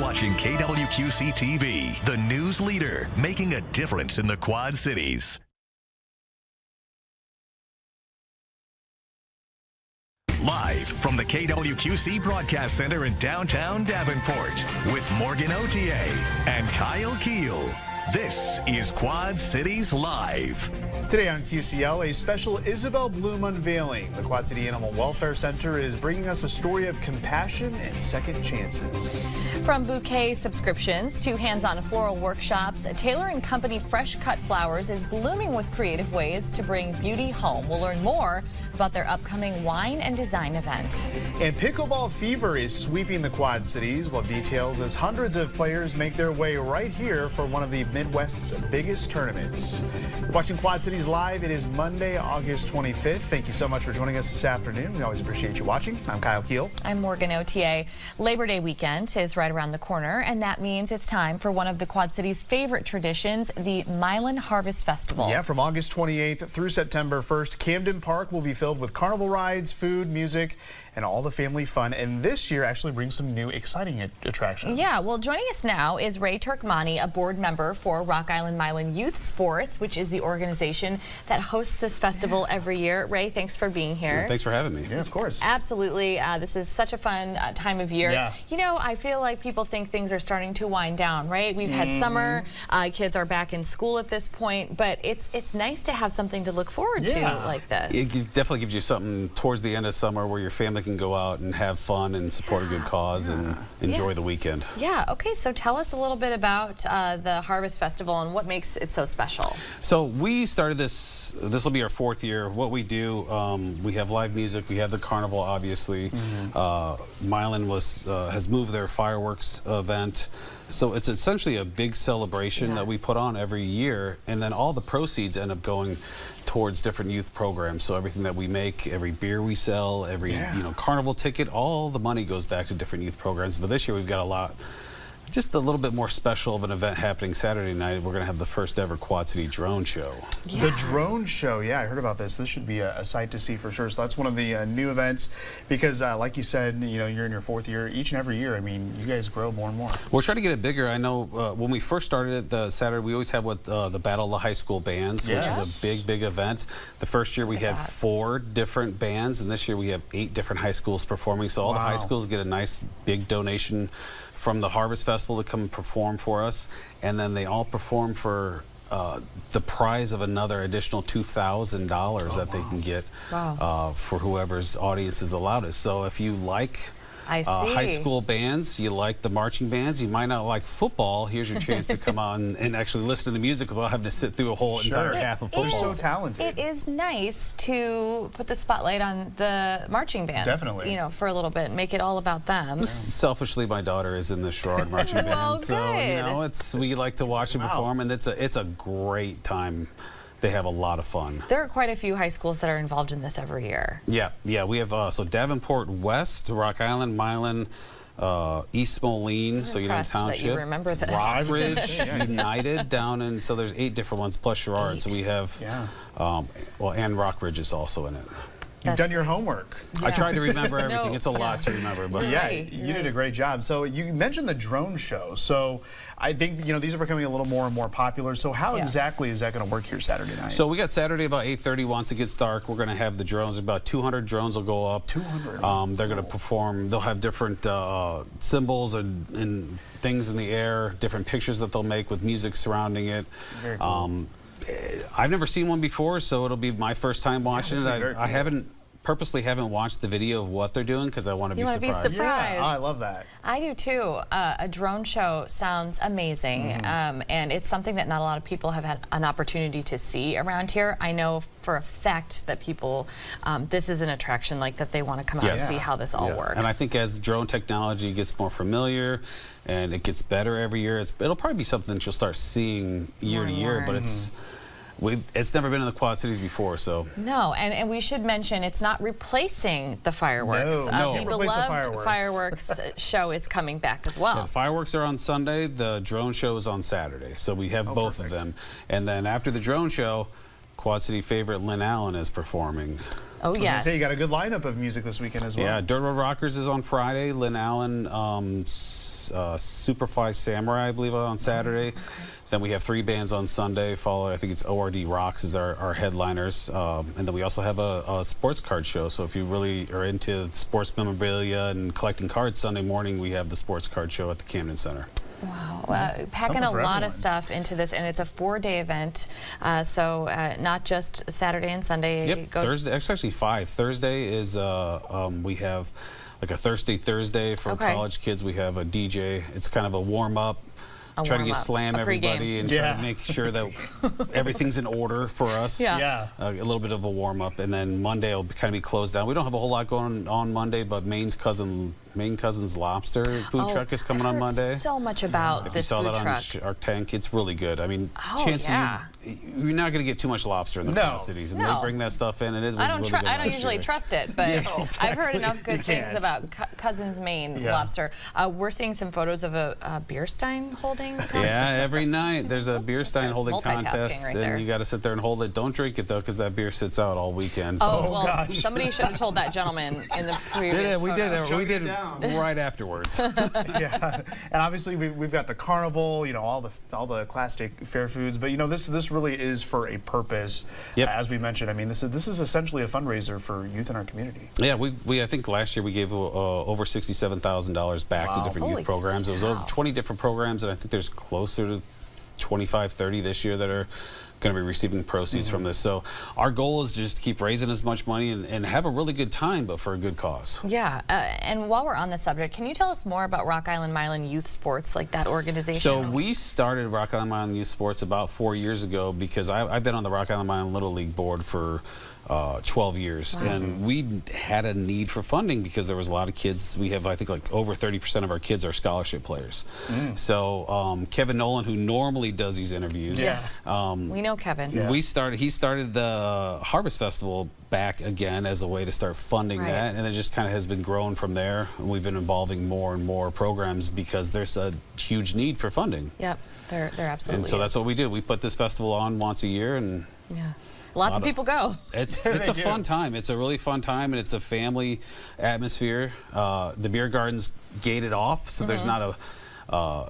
watching KWQC TV, the news leader, making a difference in the Quad Cities. Live from the KWQC Broadcast Center in downtown Davenport with Morgan Otier and Kyle Keel. This is Quad Cities Live. Today on QCL, a special Isabel Bloom unveiling. The Quad City Animal Welfare Center is bringing us a story of compassion and second chances. From bouquet subscriptions to hands-on floral workshops, Taylor & Company Fresh Cut Flowers is blooming with creative ways to bring beauty home. We'll learn more about their upcoming wine and design event. And pickleball fever is sweeping the Quad Cities. Well, details as hundreds of players make their way right here for one of the Midwest's biggest tournaments. You're watching Quad Cities Live. It is Monday, August 25th. Thank you so much for joining us this afternoon. We always appreciate you watching. I'm Kyle Keel. I'm Morgan Otier. Labor Day weekend is right around the corner, and that means it's time for one of the Quad Cities' favorite traditions, the Milan Harvest Festival. Yeah, from August 28th through September 1st, Camden Park will be filled with carnival rides, food, music, and all the family fun. And this year actually brings some new exciting attractions. Yeah, well, joining us now is Ray Turkmani, a board member for Rock Island Milan Youth Sports, which is the organization that hosts this festival every year. Ray, thanks for being here. Thanks for having me. Yeah, of course. Absolutely. This is such a fun time of year. Yeah. You know, I feel like people think things are starting to wind down, right? We've had summer, kids are back in school at this point, but it's nice to have something to look forward to like this. It definitely gives you something towards the end of summer where your family can go out and have fun and support a good cause and enjoy the weekend. Yeah, okay, so tell us a little bit about the Harvest Festival and what makes it so special. So we started this will be our 4th year. What we do, we have live music, we have the carnival, obviously. Milan has moved their fireworks event. So it's essentially a big celebration that we put on every year, and then all the proceeds end up going towards different youth programs. So everything that we make, every beer we sell, every carnival ticket, all the money goes back to different youth programs. But this year we've got just a little bit more special of an event happening Saturday night. We're going to have the first ever Quad City drone show. The drone show, yeah, I heard about this. This should be a sight to see for sure. So that's one of the new events because, like you said, you're in your 4th year. Each and every year, I mean, you guys grow more and more. We're trying to get it bigger. I know when we first started it Saturday, we always have the Battle of the High School Bands, which is a big event. The first year we had 4 different bands, and this year we have 8 different high schools performing. So all the high schools get a nice big donation from the Harvest Festival to come and perform for us, and then they all perform for the prize of another additional $2,000 that they can get for whoever's audience is the loudest. So if you like high school bands, you like the marching bands, you might not like football, here's your chance to come out and actually listen to music without having to sit through a whole entire half of football. They're so talented. It is nice to put the spotlight on the marching bands. Definitely. For a little bit, make it all about them. Selfishly, my daughter is in the Sherrard marching band, so we like to watch them perform, and it's a great time. They have a lot of fun. There are quite a few high schools that are involved in this every year. Yeah, we have so Davenport West, Rock Island, Milan, East Moline, so United Township. That you remember this. Rockridge, United down in, so there's 8 different ones plus Sherrard. So we have, and Rockridge is also in it. You've done your homework. I tried to remember everything. It's a lot to remember, but you did a great job. So you mentioned the drone show. So I think these are becoming a little more and more popular. So how exactly is that going to work here Saturday night? So we got Saturday about 8:30. Once it gets dark, we're going to have the drones. About 200 drones will go up. 200. They're going to perform. They'll have different symbols and things in the air, different pictures that they'll make with music surrounding it. Very cool. I've never seen one before, so it'll be my first time watching it. I purposely haven't watched the video of what they're doing because I want to be surprised. Yeah, I love that. I do too. A drone show sounds amazing, and it's something that not a lot of people have had an opportunity to see around here. I know for a fact that people, this is an attraction like that they want to come out and see how this all works. And I think as drone technology gets more familiar and it gets better every year, it'll probably be something that you'll start seeing year to year, but it's never been in the Quad Cities before, so. No, and we should mention it's not replacing the fireworks. No, the beloved fireworks show is coming back as well. The fireworks are on Sunday, the drone show is on Saturday, so we have both of them. And then after the drone show, Quad City favorite Lynn Allen is performing. Oh, yes. I was gonna say, you got a good lineup of music this weekend as well. Yeah, Dirt Road Rockers is on Friday. Lynn Allen, Superfly Samurai, I believe, on Saturday. Then we have 3 bands on Sunday. I think it's ORD Rocks is our headliners. And then we also have a sports card show. So if you really are into sports memorabilia and collecting cards, Sunday morning we have the sports card show at the Camden Center. Wow, packing a lot of stuff into this, and it's a 4-day event, so not just Saturday and Sunday. Yep, Thursday, actually 5. Thursday is, we have like a Thursday for college kids. We have a DJ. It's kind of a warm-up. Try to slam everybody and try to make sure that everything's in order for us. A little bit of a warm-up, and then Monday will kind of be closed down. We don't have a whole lot going on Monday, but Maine Cousin's Lobster food truck is coming on Monday. So much about this food truck. If you saw that on Shark Tank, it's really good. I mean, you're not going to get to get too much lobster in the Quad Cities, and they bring that stuff in. I don't usually trust it, but I've heard enough good things about Cousin's Maine lobster. We're seeing some photos of a beer stein holding contest. Yeah, every night there's a beer stein holding contest, and you got to sit there and hold it. Don't drink it though, because that beer sits out all weekend. Somebody should have told that gentleman in the previous. We did it right afterwards. And obviously we've got the carnival, all the classic fair foods, but this really is for a purpose. As we mentioned, I mean, this is essentially a fundraiser for youth in our community. Yeah, I think last year we gave over $67,000 back to different youth programs. It was over 20 different programs, and I think there's closer to 25, 30 this year that are going to be receiving proceeds from this. So our goal is just to keep raising as much money and have a really good time, but for a good cause. Yeah, and while we're on the subject, can you tell us more about Rock Island Milan Youth Sports, like that organization? So we started Rock Island Milan Youth Sports about 4 years ago because I've been on the Rock Island Milan Little League board for 12 years. And we had a need for funding because there was a lot of kids. We have, I think, like over 30% of our kids are scholarship players. So Kevin Nolan, who normally does these interviews. We know Kevin. He started the Harvest Festival back again as a way to start funding that, and it just kind of has been growing from there. And we've been involving more and more programs because there's a huge need for funding. Yep, there absolutely And so that's what we do. We put this festival on once a year, and lots of people go. It's a fun time. It's a really fun time, and it's a family atmosphere. The beer garden's gated off, so there's not a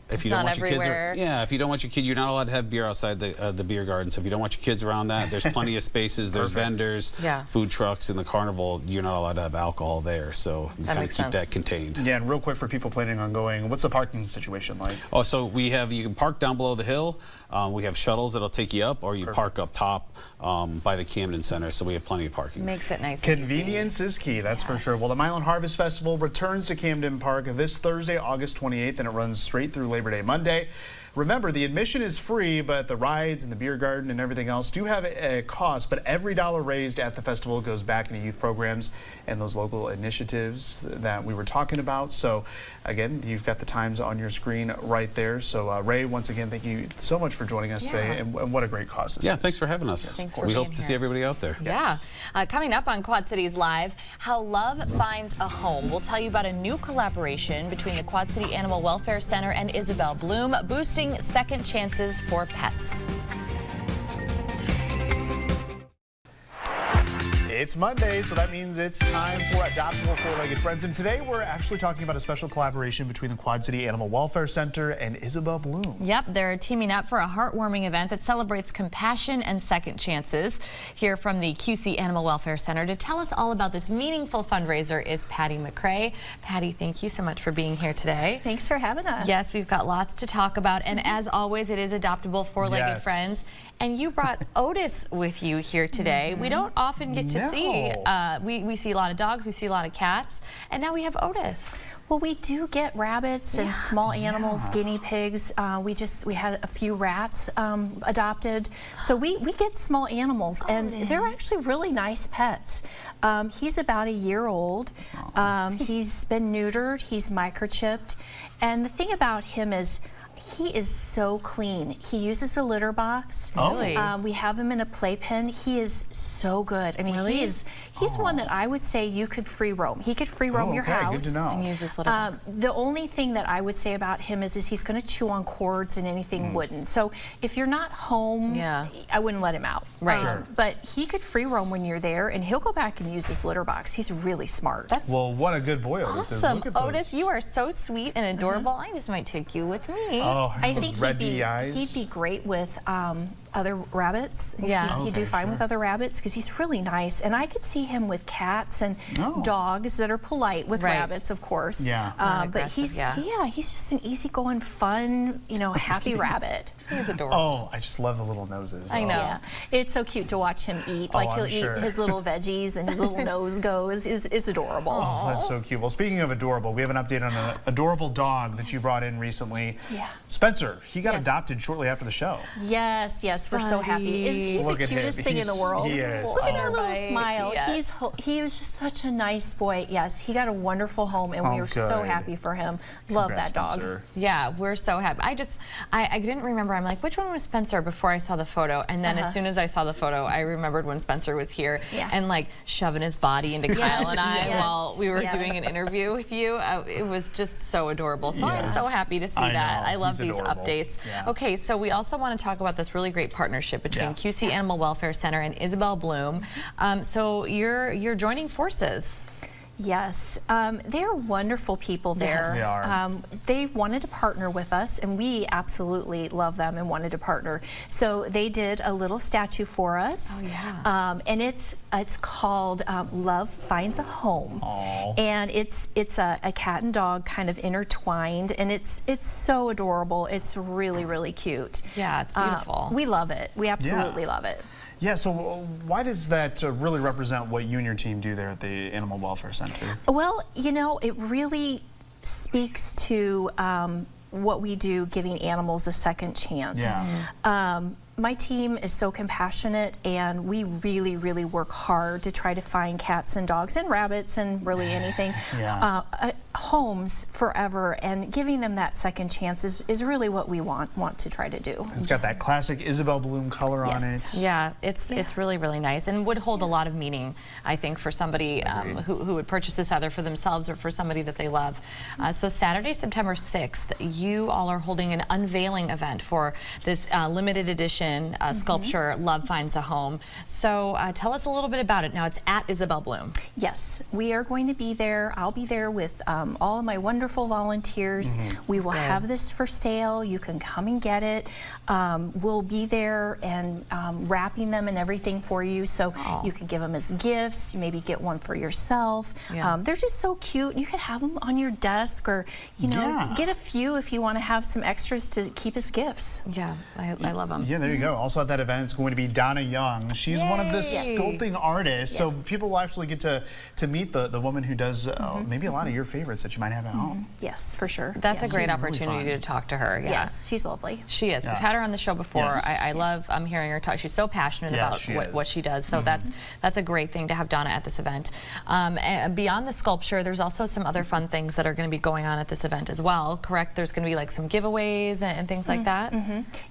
if you don't want your kids, if you don't want your kid, you're not allowed to have beer outside the beer garden. So if you don't want your kids around that, there's plenty of spaces. There's vendors, food trucks, in the carnival. You're not allowed to have alcohol there, so you kind of keep that contained. Yeah, and real quick for people planning on going, what's the parking situation like? Oh, so you can park down below the hill. We have shuttles that'll take you up, or you park up top by the Camden Center, so we have plenty of parking. Makes it nice. Convenience is key, that's for sure. Well, the Milan Harvest Festival returns to Camden Park this Thursday, August 28th, and it runs straight through Labor Day Monday. Remember, the admission is free, but the rides and the beer garden and everything else do have a cost, but every dollar raised at the festival goes back into youth programs and those local initiatives that we were talking about. So, again, you've got the times on your screen right there. So, Ray, once again, thank you so much for joining us today, and what a great cause this is. Thanks for having us. Thanks for we hope to see everybody out there. Coming up on Quad Cities Live, how love finds a home. We'll tell you about a new collaboration between the Quad City Animal Welfare Center and Isabel Bloom, boosting second chances for pets. It's Monday, so that means it's time for Adoptable Four-Legged Friends. And today we're actually talking about a special collaboration between the Quad City Animal Welfare Center and Isabel Bloom. Yep, they're teaming up for a heartwarming event that celebrates compassion and second chances. Here from the QC Animal Welfare Center to tell us all about this meaningful fundraiser is Patty McCray. Patty, thank you so much for being here today. Thanks for having us. Yes, we've got lots to talk about. And as always, it is Adoptable Four-Legged Friends. And you brought Otis with you here today. We don't often get to see, we see a lot of dogs, we see a lot of cats, and now we have Otis. Well, we do get rabbits and small animals, guinea pigs. We had a few rats adopted. So we get small animals, and they're actually really nice pets. He's about a year old. He's been neutered, he's microchipped. And the thing about him is, he is so clean. He uses a litter box. Really? We have him in a playpen. He is so good. I mean, he's one that I would say you could free roam. He could free roam your house. Good to know. And use this litter box. The only thing that I would say about him is he's going to chew on cords and anything wooden. So if you're not home, I wouldn't let him out. Right. Sure. But he could free roam when you're there, and he'll go back and use his litter box. He's really smart. Well, what a good boy Otis is. Awesome. Look at Otis, those. you are so sweet and adorable. I just might take you with me. Oh, I those think red beady eyes. he'd be great with other rabbits. Yeah. He'd do Okay, fine sure. with other rabbits because he's really nice. And I could see him with cats and dogs that are polite with rabbits, of course. Yeah. But aggressive, he's just an easygoing, fun, happy rabbit. He's adorable. Oh, I just love the little noses. I know. Yeah, it's so cute to watch him eat. Like I'm he'll sure. eat his little veggies and his little nose goes. It's adorable. Oh, that's so cute. Well, speaking of adorable, we have an update on an adorable dog that you brought in recently. Yeah. Spencer, he got Yes. adopted shortly after the show. Yes, we're so happy. Is he Look the at him. cutest thing in the world? He is. Look at that little Right. smile. Yes. He was just such a nice boy. Yes, he got a wonderful home, and we are so good. happy for him. Love Congrats, that dog. Spencer. Yeah, we're so happy. I didn't remember. I'm like, which one was Spencer before I saw the photo? And then as soon as I saw the photo, I remembered when Spencer was here and like shoving his body into Kyle and I while we were doing an interview with you. It was just so adorable. So I'm so happy to see I that. know. I love He's these adorable. updates. Yeah. Okay, so we also want to talk about this really great partnership between QC Animal Welfare Center and Isabel Bloom. So you're joining forces. Yes, they're wonderful people there. They are. They wanted to partner with us, and we absolutely love them and wanted to partner. So they did a little statue for us. Oh, yeah. And it's called Love Finds a Home. Aww. And it's a cat and dog kind of intertwined, and it's so adorable. It's really, really cute. Yeah, it's beautiful. We love it. We absolutely love it. Yeah, so why does that really represent what you and your team do there at the Animal Welfare Center? Well, it really speaks to what we do, giving animals a second chance. Yeah. My team is so compassionate, and we really, really work hard to try to find cats and dogs and rabbits and really anything homes forever, and giving them that second chance is really what we want to try to do. It's got that classic Isabel Bloom color on it. Yeah, it's really, really nice and would hold a lot of meaning, I think, for somebody who would purchase this either for themselves or for somebody that they love. So Saturday, September 6th, you all are holding an unveiling event for this limited edition sculpture, Love Finds a Home. So tell us a little bit about it. Now, it's at Isabel Bloom. Yes, we are going to be there. I'll be there with all of my wonderful volunteers. We will have this for sale. You can come and get it. We'll be there and wrapping them and everything for you, so you can give them as gifts. Maybe get one for yourself. They're just so cute. You could have them on your desk, or get a few if you want to have some extras to keep as gifts. Yeah, I love them. Yeah, there you go. Also at that event, it's going to be Donna Young. She's one of the sculpting artists, so people will actually get to meet the woman who does maybe a lot of your favorites that you might have at home. Yes, for sure. That's a great she's opportunity to talk to her. Yeah. Yes, she's lovely. She is. We've had her on the show before. Yes. I love hearing her talk. She's so passionate about what she does. So that's a great thing to have Donna at this event. And beyond the sculpture, there's also some other fun things that are going to be going on at this event as well. Correct? There's going to be like some giveaways and things like that.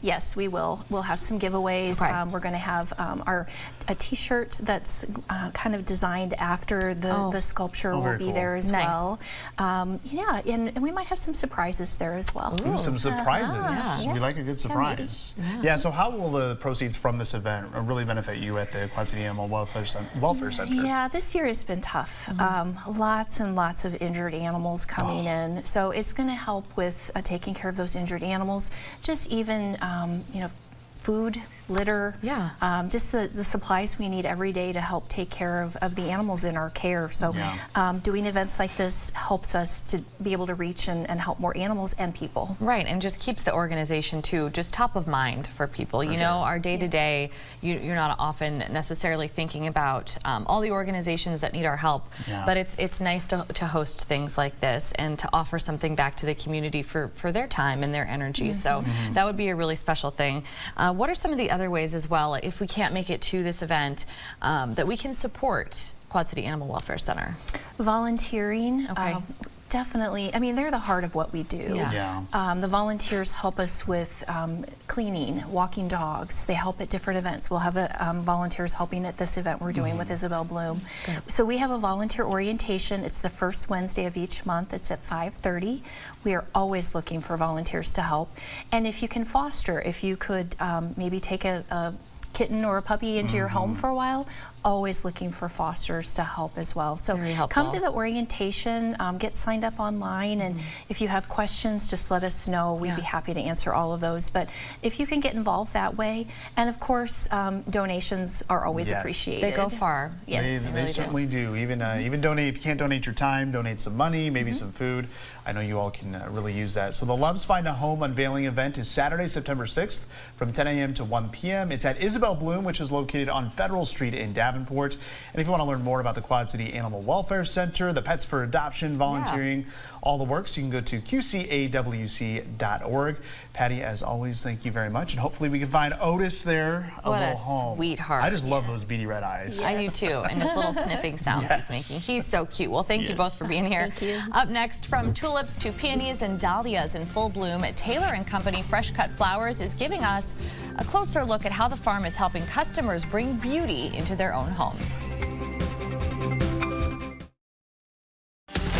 Yes, we will. We'll have some giveaways. Okay. We're going to have a T-shirt that's kind of designed after the sculpture will be there as well. Yeah, and we might have some surprises there as well. Ooh, some surprises. We like a good surprise. Yeah, so how will the proceeds from this event really benefit you at the Quad City Animal Welfare Center? Yeah, this year has been tough. Lots and lots of injured animals coming in. So it's going to help with taking care of those injured animals. Just even, food, litter, just the supplies we need every day to help take care of the animals in our care. So doing events like this helps us to be able to reach and help more animals and people. Right, and just keeps the organization too just top of mind for people. You know, our day-to-day, you're not often necessarily thinking about all the organizations that need our help, but it's nice to host things like this and to offer something back to the community for their time and their energy. So that would be a really special thing. What are some of the other ways as well, if we can't make it to this event, that we can support Quad City Animal Welfare Center? Volunteering. definitely, I mean, they're the heart of what we do. Yeah. The volunteers help us with cleaning, walking dogs. They help at different events. We'll have volunteers helping at this event we're doing with Isabel Bloom. Good. So we have a volunteer orientation. It's the first Wednesday of each month. It's at 5:30. We are always looking for volunteers to help. And if you can foster, if you could maybe take a kitten or a puppy into your home for a while, always looking for fosters to help as well. So come to the orientation, get signed up online, and if you have questions, just let us know. We'd be happy to answer all of those. But if you can get involved that way, and of course, donations are always appreciated. They go far. Yes, They certainly do. Even donate, if you can't donate your time, donate some money, maybe some food. I know you all can really use that. So the Loves Find a Home unveiling event is Saturday, September 6th from 10 a.m. to 1 p.m. It's at Isabel Bloom, which is located on Federal Street in Davenport. And if you want to learn more about the Quad City Animal Welfare Center, the Pets for Adoption, volunteering, all the works, you can go to qcawc.org. Patty, as always, thank you very much. And hopefully we can find Otis there a little home. Sweetheart. I just love those beady red eyes. I do too, and his little sniffing sounds he's making. He's so cute. Well, thank you both for being here. Thank you. Up next, from tulips to peonies and dahlias in full bloom, Taylor & Company Fresh Cut Flowers is giving us a closer look at how the farm is helping customers bring beauty into their own homes.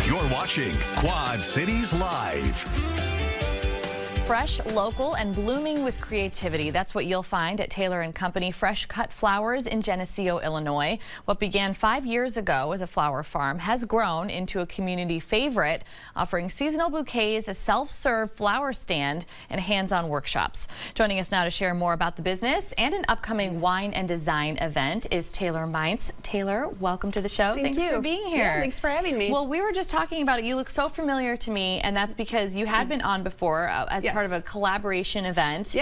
You're watching Quad Cities Live. Fresh, local, and blooming with creativity. That's what you'll find at Taylor & Company Fresh Cut Flowers in Geneseo, Illinois. What began 5 years ago as a flower farm has grown into a community favorite, offering seasonal bouquets, a self-serve flower stand, and hands-on workshops. Joining us now to share more about the business and an upcoming wine and design event is Taylor Meintz. Taylor, welcome to the show. Thanks for being here. Yeah, thanks for having me. Well, we were just talking about it. You look so familiar to me, and that's because you had been on before as part of a collaboration event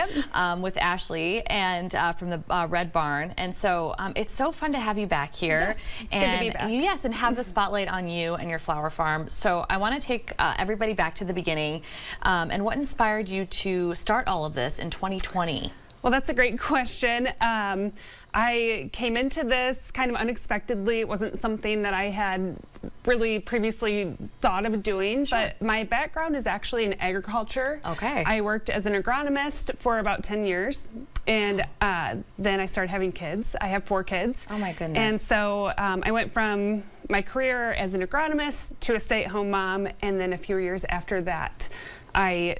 with Ashley and from the Red Barn. And so it's so fun to have you back here. Yes, it's good to be back. Yes, and have the spotlight on you and your flower farm. So I want to take everybody back to the beginning. And what inspired you to start all of this in 2020? Well, that's a great question. I came into this kind of unexpectedly. It wasn't something that I had really previously thought of doing, but my background is actually in agriculture. Okay. I worked as an agronomist for about 10 years, and then I started having kids. I have 4 kids. Oh my goodness. And so I went from my career as an agronomist to a stay-at-home mom, and then a few years after that, I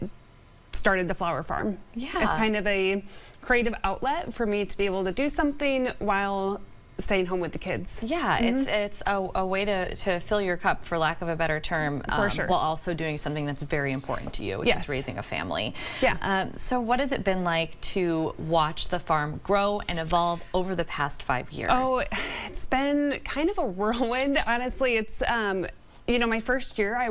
started the flower farm as kind of a creative outlet for me to be able to do something while staying home with the kids. Yeah, it's a way to fill your cup, for lack of a better term, For sure. while also doing something that's very important to you, which is raising a family. Yeah. So what has it been like to watch the farm grow and evolve over the past 5 years? Oh, it's been kind of a whirlwind, honestly. It's, you know, my first year I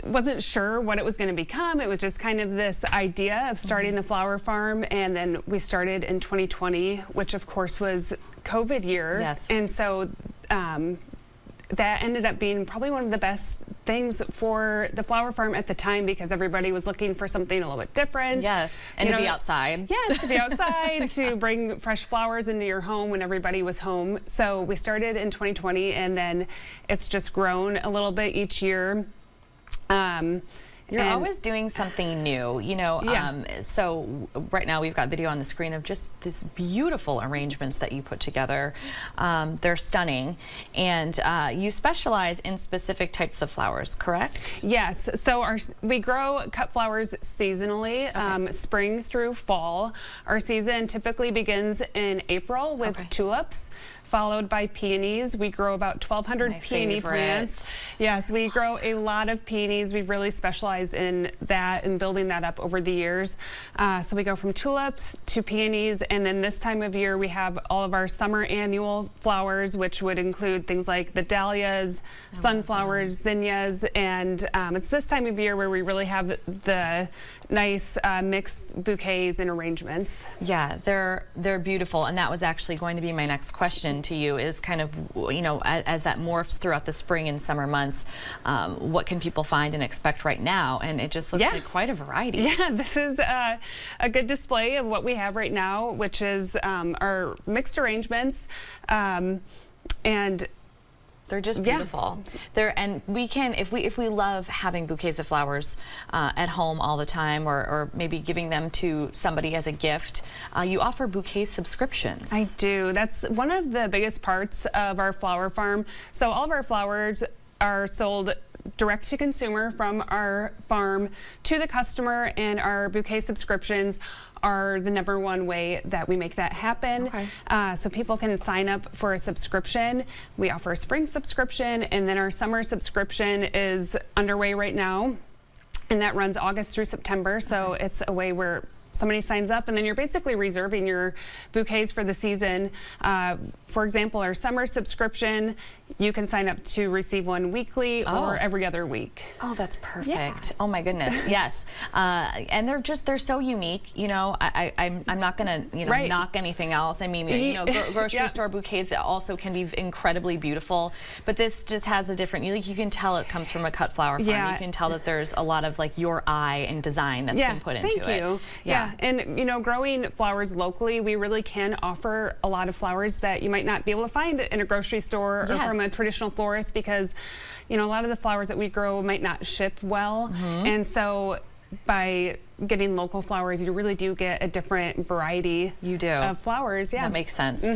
wasn't sure what it was going to become. It was just kind of this idea of starting the flower farm, and then we started in 2020, which of course was COVID year. Yes. And so that ended up being probably one of the best things for the flower farm at the time, because everybody was looking for something a little bit different. Yes, and to be outside. Yes, to be outside, to bring fresh flowers into your home when everybody was home. So we started in 2020, and then it's just grown a little bit each year. You're always doing something new, you know. So right now we've got video on the screen of just this beautiful arrangements that you put together. They're stunning, and you specialize in specific types of flowers, correct? Yes. So we grow cut flowers seasonally, spring through fall. Our season typically begins in April with tulips, followed by peonies. We grow about 1,200 peony plants. Yes, we grow a lot of peonies. We really specialize in that and building that up over the years. So we go from tulips to peonies, and then this time of year we have all of our summer annual flowers, which would include things like the dahlias, sunflowers, zinnias, and it's this time of year where we really have the nice mixed bouquets and arrangements. Yeah, they're beautiful, and that was actually going to be my next question to you, is kind of, you know, as that morphs throughout the spring and summer months, what can people find and expect right now? And it just looks like quite a variety. Yeah, this is a good display of what we have right now, which is our mixed arrangements, and They're just beautiful. And we can, if we love having bouquets of flowers at home all the time, or maybe giving them to somebody as a gift, you offer bouquet subscriptions. I do. That's one of the biggest parts of our flower farm. So all of our flowers are sold direct to consumer from our farm to the customer, and our bouquet subscriptions are the #1 way that we make that happen. Okay. So people can sign up for a subscription. We offer a spring subscription, and then our summer subscription is underway right now, and that runs August through September. So it's a way where somebody signs up, and then you're basically reserving your bouquets for the season. For example, our summer subscription, you can sign up to receive one weekly or every other week. Oh, that's perfect. Oh my goodness, yes. And they're so unique. You know, I'm not gonna knock anything else. I mean, you know, grocery store bouquets also can be incredibly beautiful, but this just has a different. You can tell it comes from a cut flower farm. You can tell that there's a lot of like your eye and design that's been put into it. Yeah, and you know, growing flowers locally, we really can offer a lot of flowers that you might not be able to find in a grocery store or from a traditional florist, because you know, a lot of the flowers that we grow might not ship well, and so by getting local flowers, you really do get a different variety of flowers. That makes sense.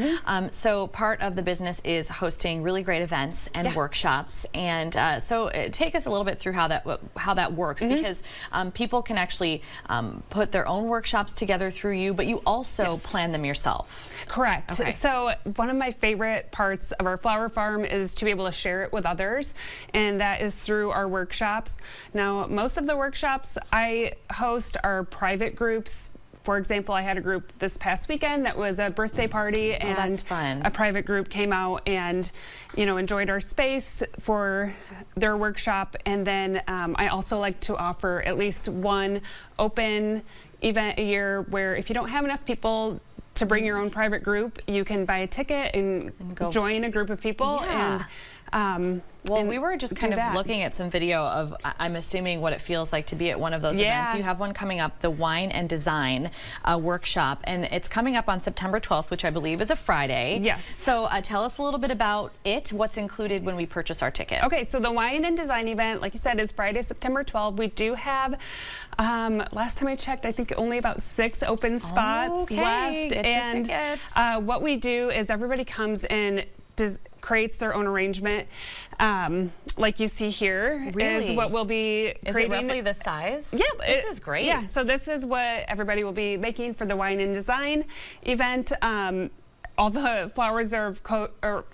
So part of the business is hosting really great events and workshops, and so take us a little bit through how that works, because people can actually put their own workshops together through you, but you also plan them yourself. Correct. Okay. So one of my favorite parts of our flower farm is to be able to share it with others, and that is through our workshops. Now, most of the workshops I host are private groups. For example, I had a group this past weekend that was a birthday party, and that's fun. A private group came out and, you know, enjoyed our space for their workshop. And then I also like to offer at least one open event a year where if you don't have enough people to bring your own private group, you can buy a ticket and join a group of people. Well, we were just kind of looking at some video of, I'm assuming, what it feels like to be at one of those events. You have one coming up, the Wine and Design workshop, and it's coming up on September 12th, which I believe is a Friday. Yes. So tell us a little bit about it, what's included when we purchase our ticket. Okay, so the Wine and Design event, like you said, is Friday, September 12th. We do have, last time I checked, I think only about 6 open spots left. Get and your tickets. What we do is everybody comes in, creates their own arrangement, like you see here. Is what we'll be creating. Is it roughly the size? Yeah, this is great. Yeah, so this is what everybody will be making for the Wine and Design event. All the flowers are of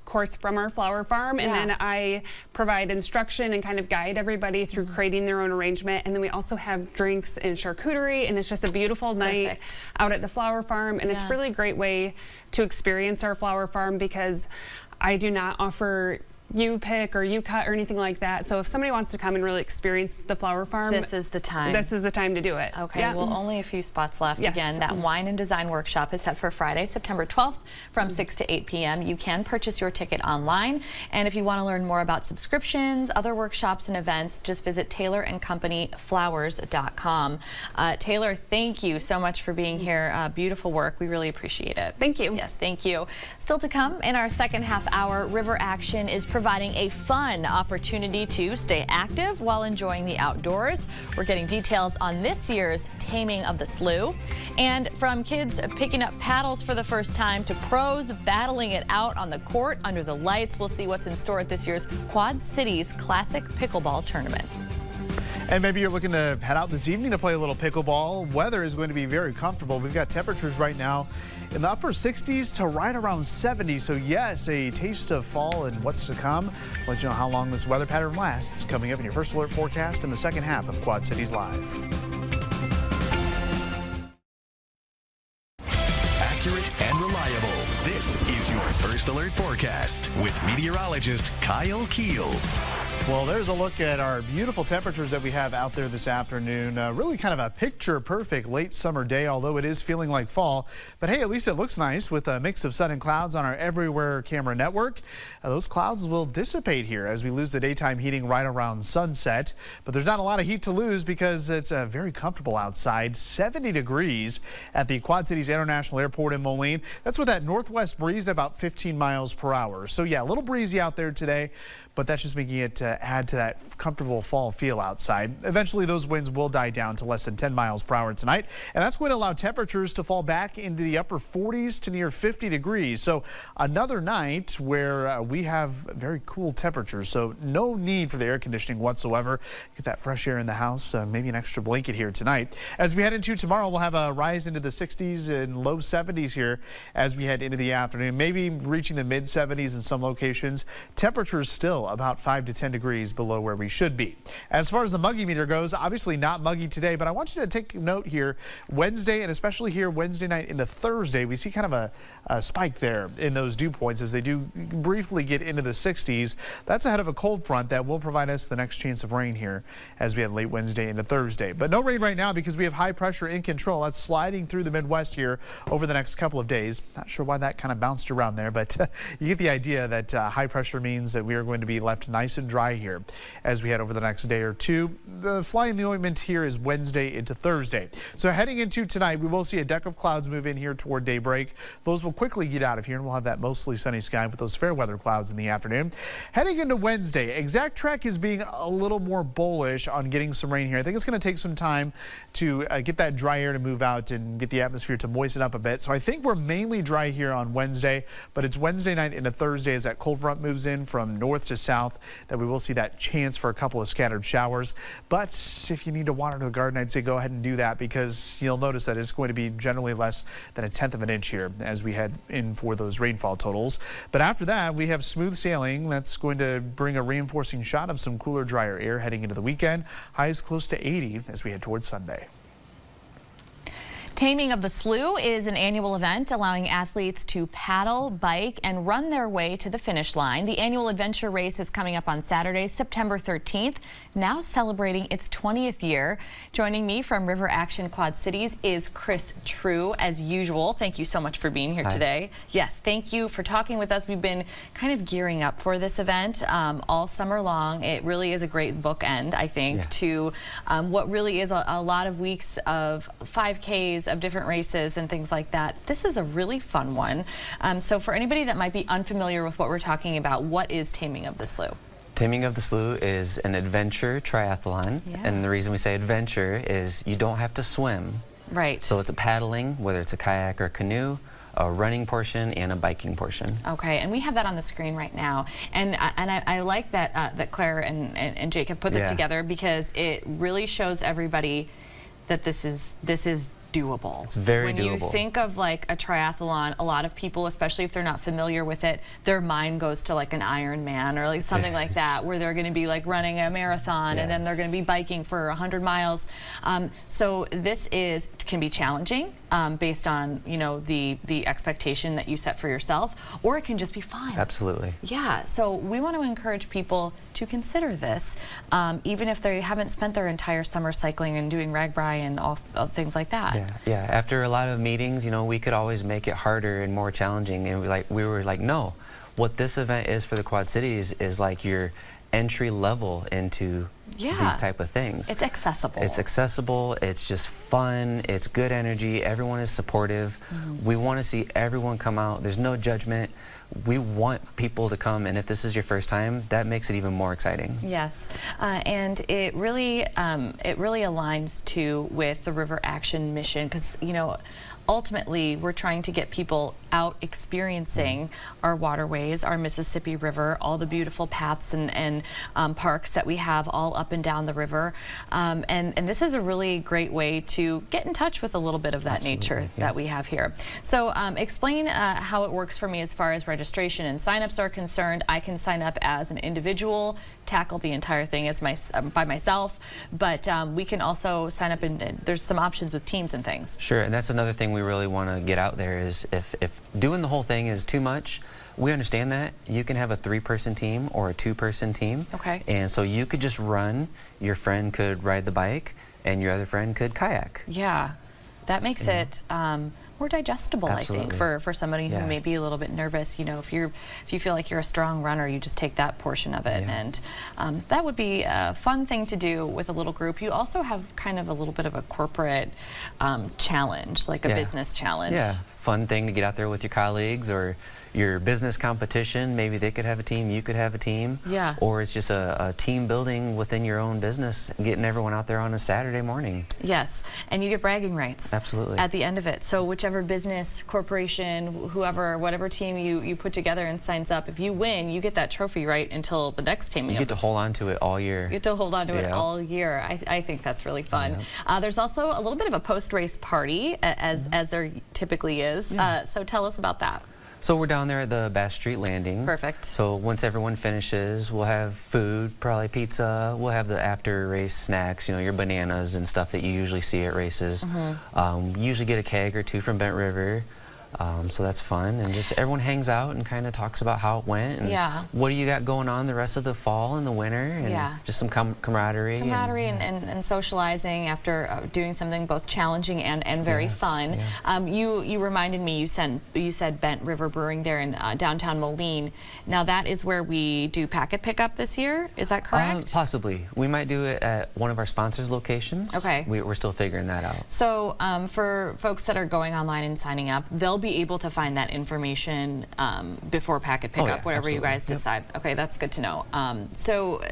course from our flower farm, and then I provide instruction and kind of guide everybody through creating their own arrangement. And then we also have drinks and charcuterie, and it's just a beautiful night out at the flower farm, and it's really a great way to experience our flower farm, because I do not offer U-pick or U-cut or anything like that. So if somebody wants to come and really experience the flower farm, this is the time. This is the time to do it. Okay, well, only a few spots left. Again, that Wine and Design workshop is set for Friday, September 12th from 6 to 8 p.m. You can purchase your ticket online, and if you want to learn more about subscriptions, other workshops and events, just visit TaylorandCompanyFlowers.com. Taylor, thank you so much for being here. Beautiful work. We really appreciate it. Thank you. Yes, thank you. Still to come in our second half hour, River Action is providing a fun opportunity to stay active while enjoying the outdoors. We're getting details on this year's Taming of the Slough. And from kids picking up paddles for the first time to pros battling it out on the court under the lights, we'll see what's in store at this year's Quad Cities Classic Pickleball Tournament. And maybe you're looking to head out this evening to play a little pickleball. Weather is going to be very comfortable. We've got temperatures right now in the upper 60s to right around 70. So yes, a taste of fall and what's to come. I'll let you know how long this weather pattern lasts coming up in your first alert forecast in the second half of Quad Cities Live. Accurate and reliable. This is your first alert forecast with meteorologist Kyle Keel. Well, there's a look at our beautiful temperatures that we have out there this afternoon. Really kind of a picture-perfect late summer day, although it is feeling like fall. But hey, at least it looks nice with a mix of sun and clouds on our Everywhere camera network. Those clouds will dissipate here as we lose the daytime heating right around sunset. But there's not a lot of heat to lose because it's very comfortable outside. 70 degrees at the Quad Cities International Airport in Moline. That's with that northwest breeze at about 15 miles per hour. So yeah, a little breezy out there today, but that's just making it add to that comfortable fall feel outside. Eventually, those winds will die down to less than 10 miles per hour tonight, and that's going to allow temperatures to fall back into the upper 40s to near 50 degrees. So another night where we have very cool temperatures, so no need for the air conditioning whatsoever. Get that fresh air in the house, maybe an extra blanket here tonight. As we head into tomorrow, we'll have a rise into the 60s and low 70s here as we head into the afternoon, maybe reaching the mid 70s in some locations. Temperatures still about 5 to 10 degrees below where we should be. As far as the muggy meter goes, obviously not muggy today, but I want you to take note here. Wednesday, and especially here Wednesday night into Thursday, we see kind of a spike there in those dew points as they do briefly get into the 60s. That's ahead of a cold front that will provide us the next chance of rain here as we head late Wednesday into Thursday. But no rain right now because we have high pressure in control. That's sliding through the Midwest here over the next couple of days. Not sure why that kind of bounced around there, but you get the idea that high pressure means that we are going to be left nice and dry here as we head over the next day or two. The fly in the ointment here is Wednesday into Thursday. So heading into tonight, we will see a deck of clouds move in here toward daybreak. Those will quickly get out of here and we'll have that mostly sunny sky with those fair weather clouds in the afternoon. Heading into Wednesday, ExactTrek is being a little more bullish on getting some rain here. I think it's going to take some time to get that dry air to move out and get the atmosphere to moisten up a bit. So I think we're mainly dry here on Wednesday, but it's Wednesday night into Thursday as that cold front moves in from north to south that we will see that chance for a couple of scattered showers. But if you need to water the garden, I'd say go ahead and do that because you'll notice that it's going to be generally less than 1/10 of an inch here as we head in for those rainfall totals. But after that, we have smooth sailing. That's going to bring a reinforcing shot of some cooler, drier air heading into the weekend. Highs close to 80 as we head towards Sunday. Taming of the Slough is an annual event allowing athletes to paddle, bike, and run their way to the finish line. The annual adventure race is coming up on Saturday, September 13th, now celebrating its 20th year. Joining me from River Action Quad Cities is Chris True, as usual. Thank you so much for being here today. Yes, thank you for talking with us. We've been kind of gearing up for this event all summer long. It really is a great bookend, I think, to what really is a lot of weeks of 5Ks, of different races and things like that. This is a really fun one. So for anybody that might be unfamiliar with what we're talking about, what is Taming of the Slough? Taming of the Slough is an adventure triathlon, and the reason we say adventure is you don't have to swim. Right. So it's a paddling, whether it's a kayak or canoe, a running portion, and a biking portion. Okay, and we have that on the screen right now, and I like that that Claire and Jake have put this together because it really shows everybody that this is doable. It's very doable. When you think of like a triathlon, a lot of people, especially if they're not familiar with it, their mind goes to like an Ironman or like something like that, where they're going to be like running a marathon and then they're going to be biking for 100 miles. So this can be challenging based on, you know, the expectation that you set for yourself, or it can just be fun. Absolutely. Yeah. So we want to encourage people to consider this, even if they haven't spent their entire summer cycling and doing RAGBRAI and all things like that. Yeah. After a lot of meetings, you know, we could always make it harder and more challenging, and we were like, no. What this event is for the Quad Cities is like your entry level into these type of things. It's accessible. It's accessible. It's just fun. It's good energy. Everyone is supportive. We want to see everyone come out. There's no judgment. We want people to come, and if this is your first time, that makes it even more exciting. Yes, and it really aligns with the River Action mission, because, you know, ultimately we're trying to get people out experiencing our waterways, our Mississippi River, all the beautiful paths and parks that we have all up and down the river, and this is a really great way to get in touch with a little bit of that nature that we have here. So explain how it works for me as far as registration and signups are concerned. I can sign up as an individual, tackle the entire thing as by myself, but we can also sign up, and there's some options with teams and things. Sure, and that's another thing we really want to get out there is if doing the whole thing is too much, we understand that. You can have a 3-person team or a 2-person team. Okay. And so you could just run, your friend could ride the bike, and your other friend could kayak. Yeah, that makes it more digestible, Absolutely. I think, for somebody who Yeah. may be a little bit nervous. You know, if you feel like you're a strong runner, you just take that portion of it, Yeah. and that would be a fun thing to do with a little group. You also have kind of a little bit of a corporate challenge, like a Yeah. business challenge. Yeah, fun thing to get out there with your colleagues or your business competition. Maybe they could have a team, you could have a team. Yeah. Or it's just a team building within your own business, getting everyone out there on a Saturday morning. Yes, and you get bragging rights. Absolutely. At the end of it. So whichever business, corporation, whoever, whatever team you put together and signs up, if you win, you get that trophy right until the next team. You get to hold on to it all year. You get to hold on to it Yeah. all year. I think that's really fun. There's also a little bit of a post-race party, as there typically is. So tell us about that. So we're down there at the Bass Street Landing. Perfect. So once everyone finishes, we'll have food, probably pizza. We'll have the after race snacks, you know, your bananas and stuff that you usually see at races. Usually get a keg or two from Bent River. So that's fun, and just everyone hangs out and kind of talks about how it went and Yeah. what do you got going on the rest of the fall and the winter, and Yeah. just some camaraderie. Camaraderie and socializing after doing something both challenging and very fun. You reminded me, you said Bent River Brewing there in downtown Moline. Now that is where we do packet pickup this year. Is that correct? Possibly. We might do it at one of our sponsors' locations. Okay. We're still figuring that out. So for folks that are going online and signing up, they'll be able to find that information before packet pickup, yeah, whatever you absolutely. guys decide. Okay, that's good to know. So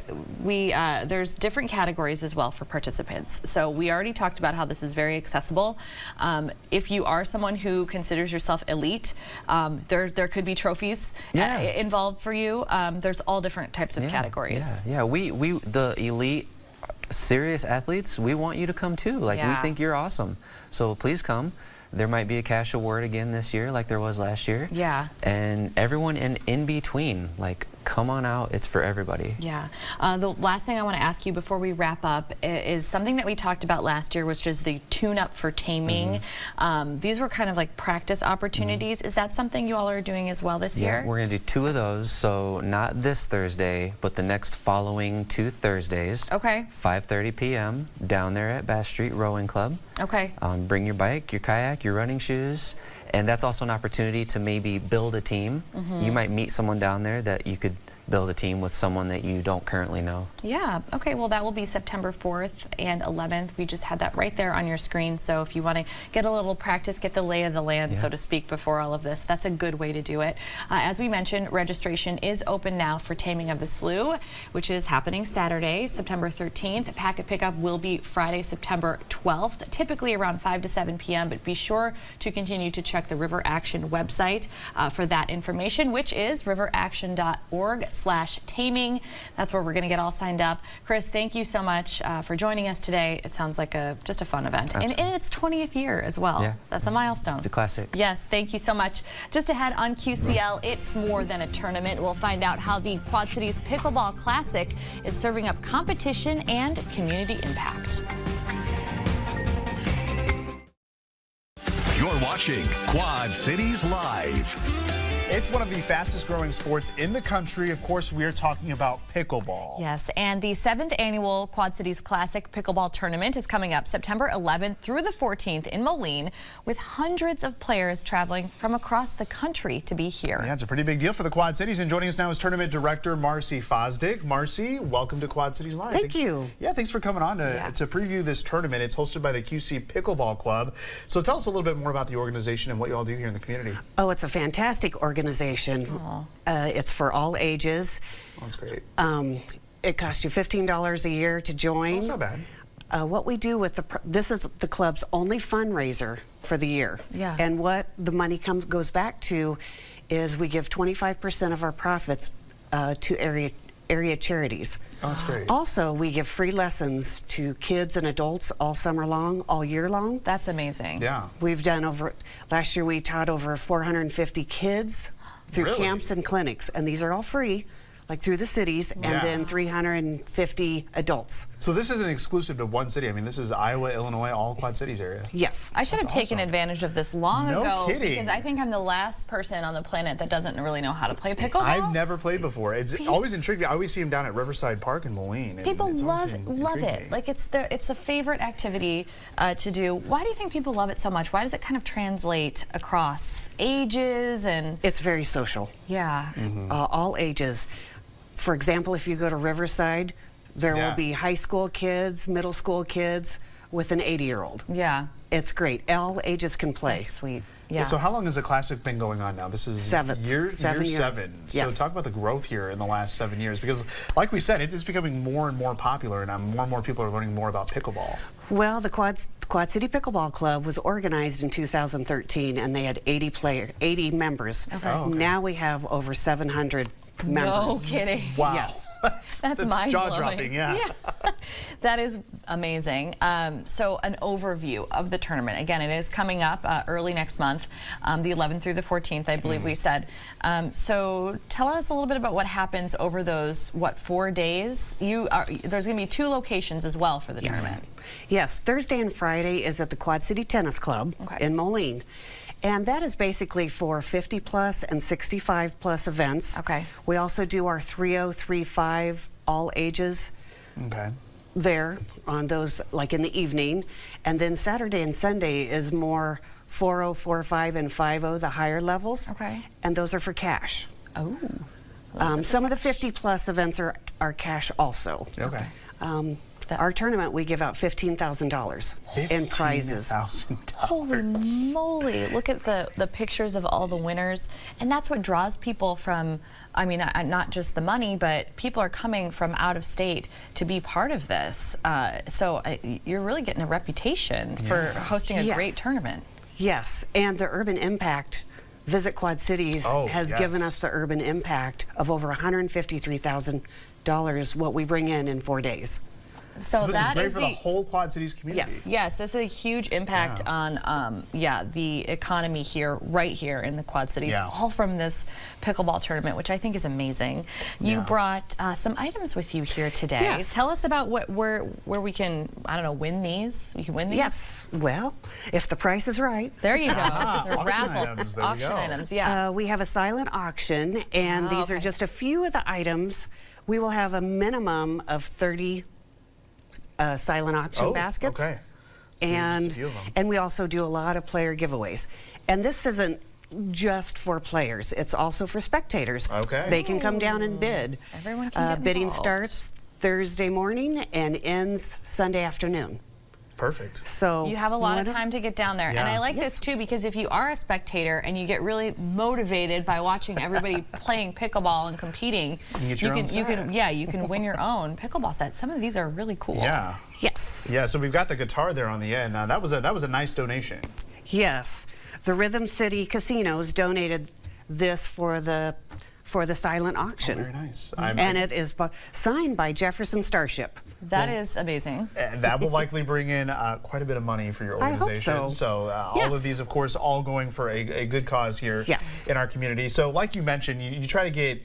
there's different categories as well for participants. So we already talked about how this is very accessible. If you are someone who considers yourself elite, there could be trophies involved for you. There's all different types of categories. Yeah, we the elite serious athletes, we want you to come too. Like, we think you're awesome. So please come. There might be a cash award again this year like there was last year. Yeah. And everyone in between, like, come on out. It's for everybody. Yeah. The last thing I want to ask you before we wrap up is something that we talked about last year, was just the tune-up for taming. These were kind of like practice opportunities. Is that something you all are doing as well this year? We're going to do 2 of those. So not this Thursday, but the next following 2 Thursdays. Okay. 5:30 p.m. down there at Bass Street Rowing Club. Okay. Bring your bike, your kayak, your running shoes. And that's also an opportunity to maybe build a team. You might meet someone down there that you could build a team with someone that you don't currently know. Yeah, okay, well that will be September 4th and 11th. We just had that right there on your screen, so if you want to get a little practice, get the lay of the land, so to speak, before all of this, that's a good way to do it. As we mentioned, registration is open now for Taming of the Slough, which is happening Saturday, September 13th. Packet pickup will be Friday, September 12th, typically around 5 to 7 p.m., but be sure to continue to check the River Action website for that information, which is riveraction.org/taming. That's where we're going to get all signed up. Chris, thank you so much for joining us today. It sounds like just a fun event. And in its 20th year as well. Yeah. That's a milestone. It's a classic. Yes, thank you so much. Just ahead on QCL, it's more than a tournament. We'll find out how the Quad Cities Pickleball Classic is serving up competition and community impact. You're watching Quad Cities Live. It's one of the fastest growing sports in the country. Of course, we are talking about pickleball. Yes, and the 7th annual Quad Cities Classic Pickleball Tournament is coming up September 11th through the 14th in Moline, with hundreds of players traveling from across the country to be here. Yeah, it's a pretty big deal for the Quad Cities. And joining us now is tournament director Marcy Fosdick. Marcy, welcome to Quad Cities Live. Thank you. Yeah, thanks for coming on to preview this tournament. It's hosted by the QC Pickleball Club. So tell us a little bit more about the organization and what you all do here in the community. Oh, it's a fantastic organization. It's for all ages. Oh, that's great. It costs you $15 a year to join. That's not bad. What we do with this is the club's only fundraiser for the year. Yeah. And what the money goes back to is we give 25% of our profits to area charities. Oh, that's great. Also, we give free lessons to kids and adults all summer long, all year long. That's amazing. Yeah. We've done last year we taught over 450 kids through Really? camps and clinics, and these are all free. like through the cities, and Yeah. then 350 adults. So this isn't exclusive to one city. I mean, this is Iowa, Illinois, all Quad Cities area. Yes. I should have taken awesome. advantage of this long No ago kidding. because I think I'm the last person on the planet that doesn't really know how to play pickleball. I've never played before. It's always intrigued me. I always see them down at Riverside Park in Moline. and People it's always love intrigued it. me. Like it's the favorite activity to do. Why do you think people love it so much? Why does it kind of translate across ages and? It's very social. Yeah. All ages. For example, if you go to Riverside, there Yeah. will be high school kids, middle school kids with an 80-year-old. Yeah. It's great. All ages can play. Sweet. Yeah. So how long has the Classic been going on now? This is year 7 years. 7. So Yes. talk about the growth here in the last 7 years, because like we said, it's becoming more and more popular, and more and more people are learning more about pickleball. Well, the Quad City Pickleball Club was organized in 2013, and they had 80 members. Okay. Oh, okay. Now we have over 700 members. No kidding. Wow. Yes. That's mind-blowing. jaw-dropping, yeah. That is amazing. So an overview of the tournament. Again, it is coming up early next month, the 11th through the 14th, I believe we said. So tell us a little bit about what happens over those, 4 days? There's going to be 2 locations as well for the tournament. Yes, Thursday and Friday is at the Quad City Tennis Club Okay. in Moline. And that is basically for 50 plus and 65 plus events. Okay. We also do our 3035 all ages Okay. there on those, like in the evening. And then Saturday and Sunday is more 40, 45, and 50, the higher levels. Okay. And those are for cash. Oh. Some of the 50 plus events are cash also. Okay. Our tournament, we give out $15,000 in prizes. $15,000. Holy moly. Look at the pictures of all the winners. And that's what draws people from, I mean, not just the money, but people are coming from out of state to be part of this. So you're really getting a reputation for hosting a Yes. great tournament. Yes, and the Urban Impact, Visit Quad Cities, Oh, has yes. given us the Urban Impact of over $153,000, what we bring in 4 days. So this is that great is for the whole Quad Cities community. Yes. Yes, this is a huge impact Yeah. on the economy here, right here in the Quad Cities, Yeah. all from this pickleball tournament, which I think is amazing. You Yeah. brought some items with you here today. Yes. Tell us about where we can, I don't know, win these. You can win these. Yes, well, if the price is right. There you go. They're Auction raffle items, there we auction go. items. Yeah. We have a silent auction, and Oh, these are okay. just a few of the items. We will have a minimum of 30 silent auction baskets. Okay. So there's just a And few of 'em. and we also do a lot of player giveaways. And this isn't just for players; it's also for spectators. Okay. They can come down and bid. Everyone can get bidding involved. starts Thursday morning and ends Sunday afternoon. Perfect. So You have a lot of whatever- time to get down there. And Yeah. I like this too because if you are a spectator and you get really motivated by watching everybody playing pickleball and competing, You get your own set. you can win your own pickleball set. Some of these are really cool. Yeah. Yes. Yeah, so we've got the guitar there on the end. That was a nice donation. Yes, the Rhythm City Casinos donated this for the silent auction. Very nice. And it is signed by Jefferson Starship. That is amazing. And that will likely bring in quite a bit of money for your I hope organization. so. all Yes. of these, of course, all going for a good cause here Yes. in our community. So like you mentioned, you try to get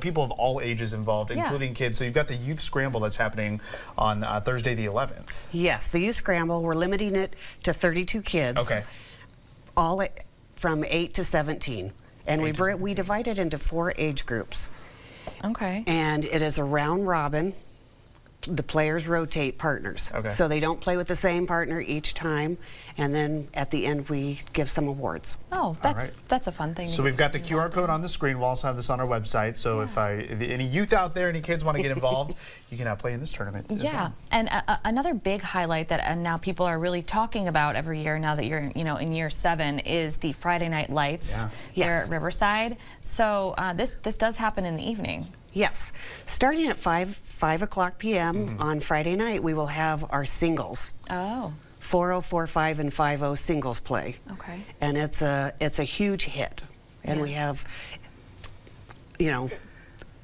people of all ages involved, Yeah. including kids. So you've got the Youth Scramble that's happening on Thursday the 11th. Yes, the Youth Scramble, we're limiting it to 32 kids. Okay. All from 8 to 17. And 8 to we divide it into 4 age groups. Okay. And it is a round robin. The players rotate partners. Okay. So they don't play with the same partner each time. And then at the end, we give some awards. Oh, right. that's a fun thing. So we've got the QR code on the screen. We'll also have this on our website. So if any youth out there, any kids want to get involved, you can play in this tournament. as Yeah, well. and another big highlight that now people are really talking about every year now that you're in year 7 is the Friday Night Lights Yeah. there Yes. at Riverside. So this does happen in the evening. Yes. Starting at 5 o'clock p.m. on Friday night, we will have our singles. Oh, 40, 45, and 50 singles play. okay. And it's a huge hit. And Yeah. we have,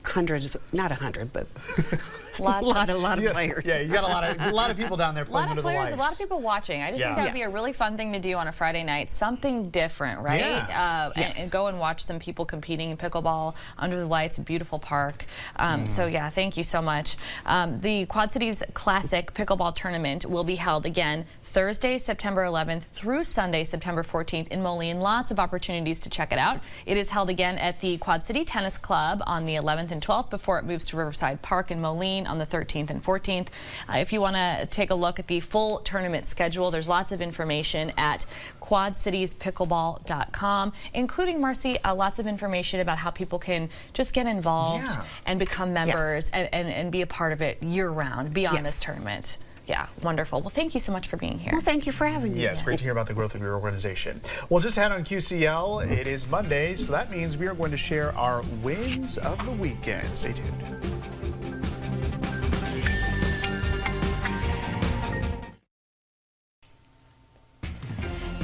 hundreds, not 100, but A lot of players. Yeah, you got a lot of people down there A playing lot under of the players, lights. a lot of people watching. I just think that would be a really fun thing to do on a Friday night. Something different, right? Yeah. And go and watch some people competing in pickleball under the lights. A beautiful park. So yeah, thank you so much. The Quad Cities Classic Pickleball Tournament will be held again Thursday, September 11th through Sunday, September 14th in Moline. Lots of opportunities to check it out. It is held again at the Quad City Tennis Club on the 11th and 12th before it moves to Riverside Park in Moline on the 13th and 14th. If you want to take a look at the full tournament schedule, there's lots of information at quadcitieспickleball.com, including, Marcy, lots of information about how people can just get involved and become members and be a part of it year-round beyond this tournament. Yeah, wonderful. Well, thank you so much for being here. Well, thank you for having me. Yes, great to hear about the growth of your organization. Well, just ahead on QCL, it is Monday, so that means we are going to share our wins of the weekend. Stay tuned.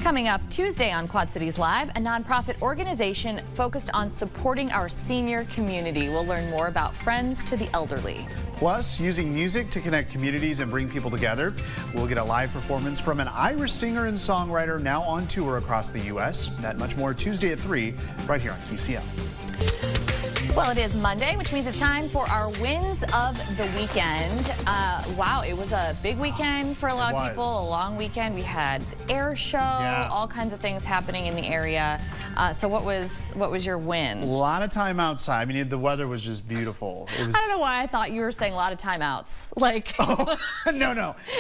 Coming up Tuesday on Quad Cities Live, a nonprofit organization focused on supporting our senior community. We'll learn more about Friends to the Elderly. Plus, using music to connect communities and bring people together. We'll get a live performance from an Irish singer and songwriter now on tour across the U.S. That much more Tuesday at 3, right here on QCL. Well, it is Monday, which means it's time for our wins of the weekend. Wow, it was a big weekend for a lot of people, a long weekend. We had the air show, all kinds of things happening in the area. So what was your win? A lot of time outside. I mean, the weather was just beautiful. It was... I don't know why I thought you were saying a lot of timeouts. Like,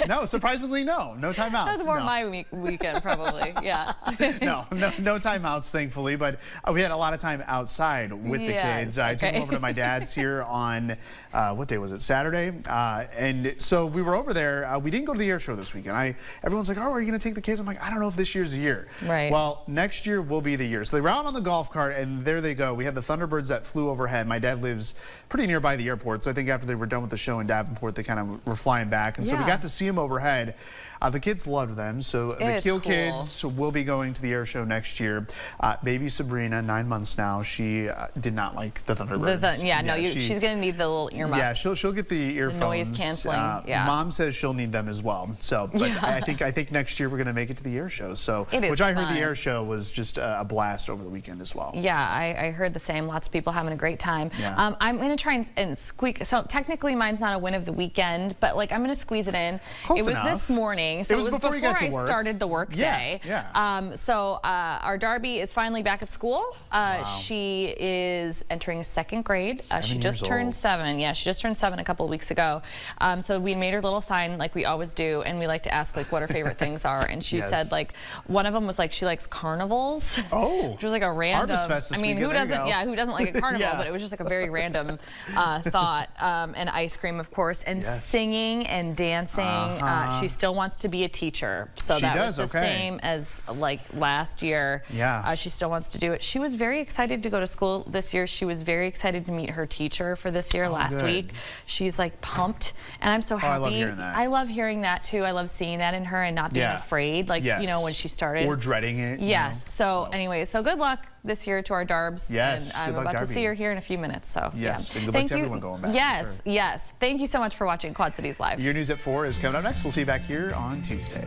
no, surprisingly, no timeouts. That was more my weekend, probably. Yeah. no timeouts, thankfully, but we had a lot of time outside with the kids. I took them over to my dad's here on what day was it? Saturday, and so we were over there. We didn't go to the air show this weekend. Everyone's like, "Oh, are you going to take the kids?" I'm like, "I don't know if this year's the year." Right. Well, next year will be the year. So they were out on the golf cart, and there they go. We had the Thunderbirds that flew overhead. My dad lives pretty nearby the airport, so I think after they were done with the show in Davenport, they kind of were flying back, and so we got to see them overhead. The kids loved them, so the Keel kids will be going to the air show next year. Baby Sabrina, 9 months now, she did not like the Thunderbirds. She's going to need the little earmuffs. Yeah, she'll get the earphones. The noise canceling. Mom says she'll need them as well. So, but I think next year we're going to make it to the air show. So, which I heard the air show was just a blast over the weekend as well. Yeah, I heard the same. Lots of people having a great time. Yeah. I'm going to try and squeak. So technically, mine's not a win of the weekend, but like I'm going to squeeze it in. Close it was enough. this morning. So it was before I started the work day. Yeah. So our Darby is finally back at school. She is entering second grade. She just turned 7. Yeah, she just turned 7 a couple of weeks ago. So we made her a little sign like we always do, and we like to ask like what her favorite things are. And she said like one of them was like she likes carnivals. Oh. Which was like a random. Harvest Fest this I mean, weekend. who doesn't? Yeah, who doesn't like a carnival? Yeah. But it was just like a very random thought. And ice cream, of course, and singing and dancing. She still wants to be a teacher. So that was the same as like last year. Yeah. She still wants to do it. She was very excited to go to school this year. She was very excited to meet her teacher for this year last week. She's like pumped, and I'm so happy. I love hearing that. I love hearing that too. I love seeing that in her and not being afraid, like you know when she started. Or dreading it. Yes. So anyway, so good luck this year to our Darbs. Yes. And I'm about to see her here in a few minutes. So yes. And good Thank luck to you. everyone going back. Yes. Yes. Thank you so much for watching Quad Cities Live. Your news at 4 is coming up next. We'll see you back here on Tuesday.